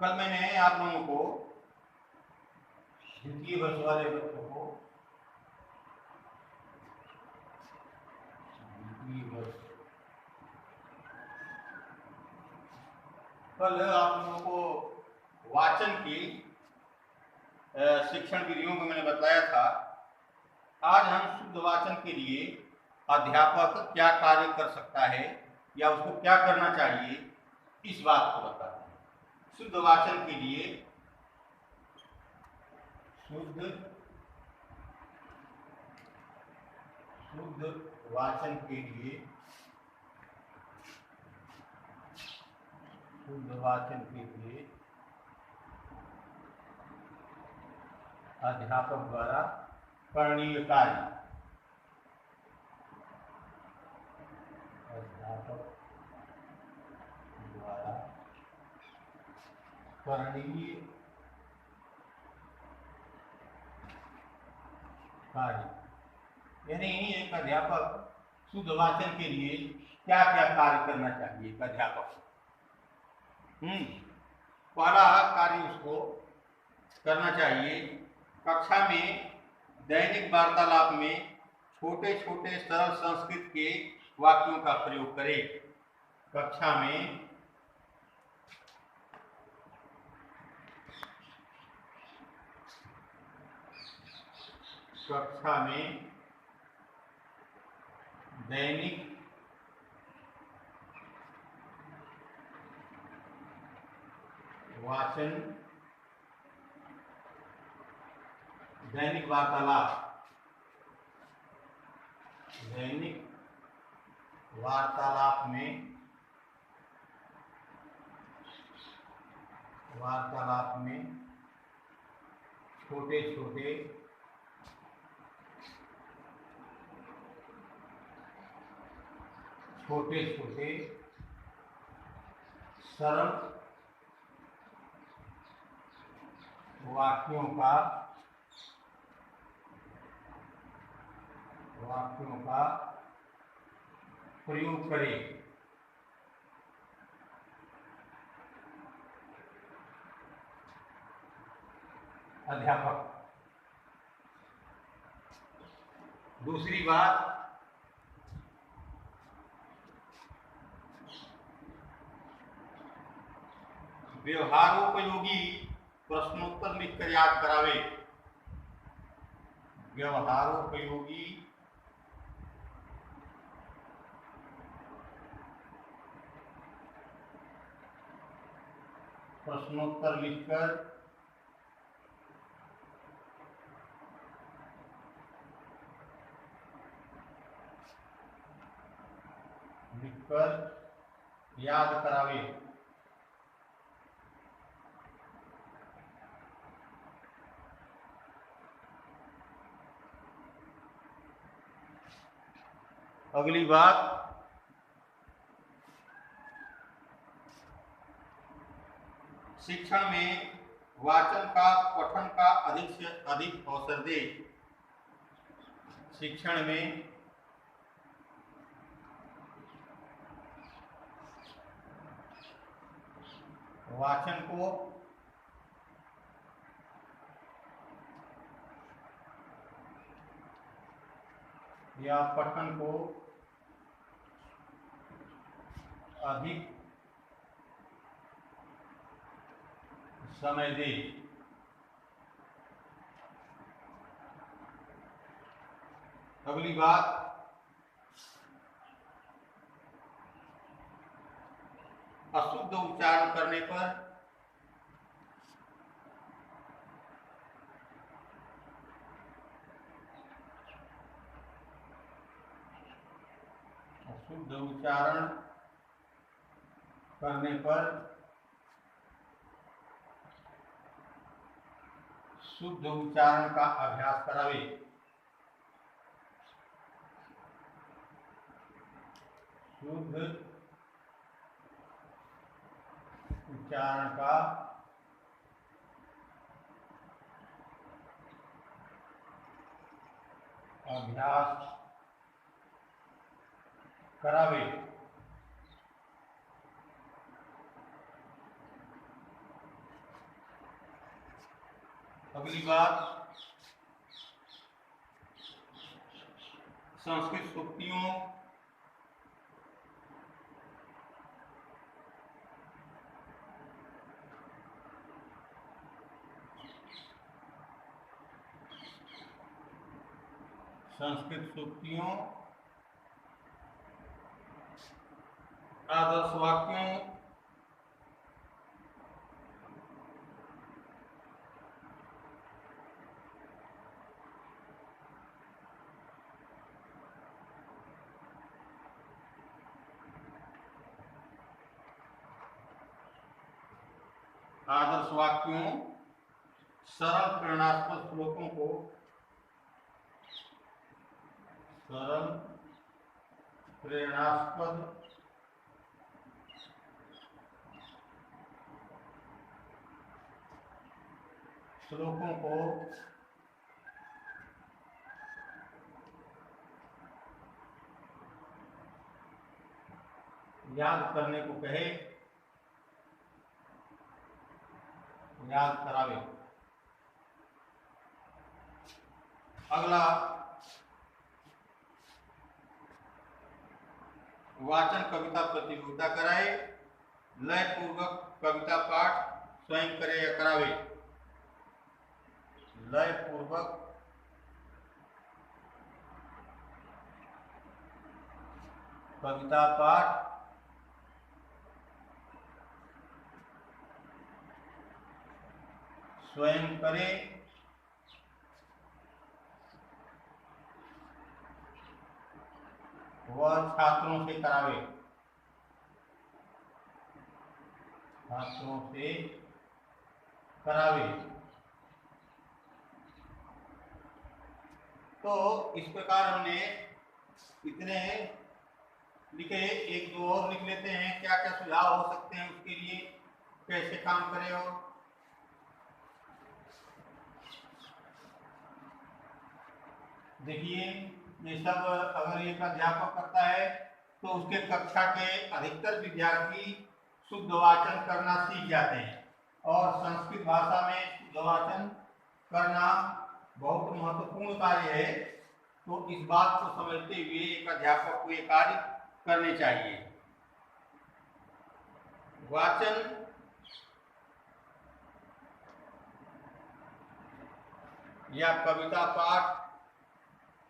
कल मैंने आप लोगों को द्वितीय वर्ष वाले बच्चों को कल आप लोगों को वाचन की शिक्षण विधियों को मैंने बताया था। आज हम शुद्ध वाचन के लिए अध्यापक क्या कार्य कर सकता है या उसको क्या करना चाहिए, इस बात को बताते हैं। शुद्ध वाचन के लिए शुद्ध वाचन के लिए अध्यापक द्वारा करणीय कार्य। अध्यापक द्वारा करणीय कार्य, यानी एक अध्यापक शुद्ध वाचन के लिए क्या क्या कार्य करना चाहिए एक अध्यापक को। पहला कार्य उसको करना चाहिए, कक्षा में दैनिक वार्तालाप में छोटे छोटे सरल संस्कृत के वाक्यों का प्रयोग करे। कक्षा में दैनिक वाचन, दैनिक वार्तालाप में छोटे छोटे सरल वाक्यों का प्रयोग करें। अध्यापक। दूसरी बात, व्यवहारोपयोगी प्रश्नोत्तर लिखकर याद करावे। व्यवहारोपयोगी प्रश्नोत्तर लिखकर याद करावे। अगली बात, शिक्षण में वाचन का पठन का अधिक से अधिक अवसर दे। शिक्षण में वाचन को या पठन को अधिक समय दे। अगली बात, अशुद्ध उच्चारण करने पर शुद्ध उच्चारण का अभ्यास करावे। शुद्ध उच्चारण का अभ्यास करावे। अगली बात, संस्कृत सूक्तियों आदर्श वाक्यों सरल प्रेरणास्पद श्लोकों को याद करने को कहे, याद करावे। अगला, वाचन कविता प्रतियोगिता कराए, लय पूर्वक कविता पाठ स्वयं करे या करावे। लय पूर्वक कविता पाठ स्वयं करे व छात्रों से करावे। तो इस प्रकार हमने इतने लिखे, एक दो और लिख लेते हैं, क्या क्या सुझाव हो सकते हैं उसके लिए, कैसे काम करें। और देखिए, ये सब अगर एक अध्यापक करता है तो उसके कक्षा के अधिकतर विद्यार्थी शुद्ध वाचन करना सीख जाते हैं, और संस्कृत भाषा में शुद्ध वाचन करना बहुत महत्वपूर्ण कार्य है। तो इस बात को समझते हुए एक अध्यापक को ये कार्य करने चाहिए। वाचन या कविता पाठ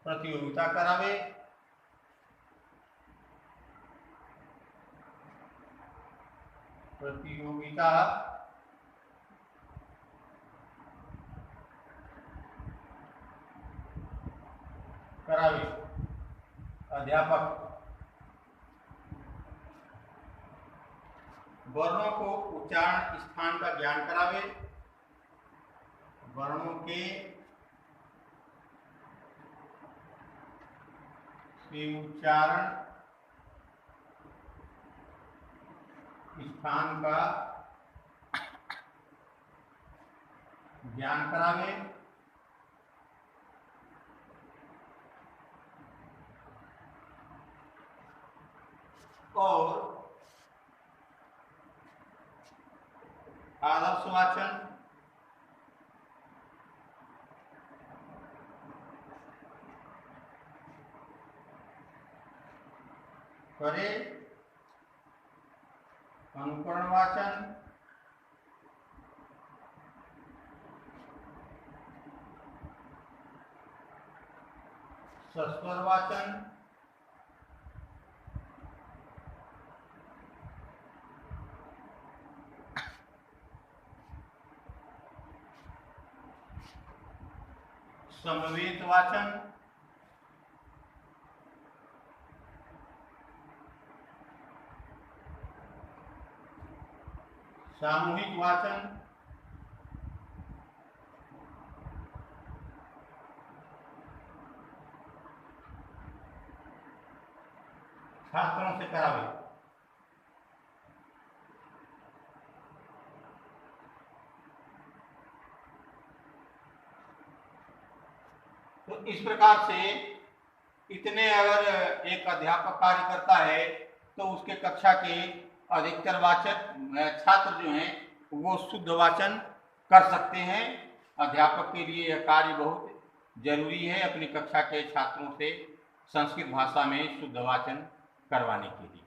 प्रतियोगिता करावे, अध्यापक वर्णों को उच्चारण स्थान का ज्ञान करावे, वर्णों के उच्चारण स्थान का ज्ञान करावे, और आदर्श वाचन करे, अनुकरण वाचन सस्वर वाचन समवेत वाचन सामूहिक वाचन छात्रों से करावे। तो इस प्रकार से इतने अगर एक अध्यापक कार्य करता है तो उसके कक्षा के अधिकतर वाचक छात्र जो हैं वो शुद्ध वाचन कर सकते हैं। अध्यापक के लिए यह कार्य बहुत जरूरी है अपनी कक्षा के छात्रों से संस्कृत भाषा में शुद्ध वाचन करवाने के लिए।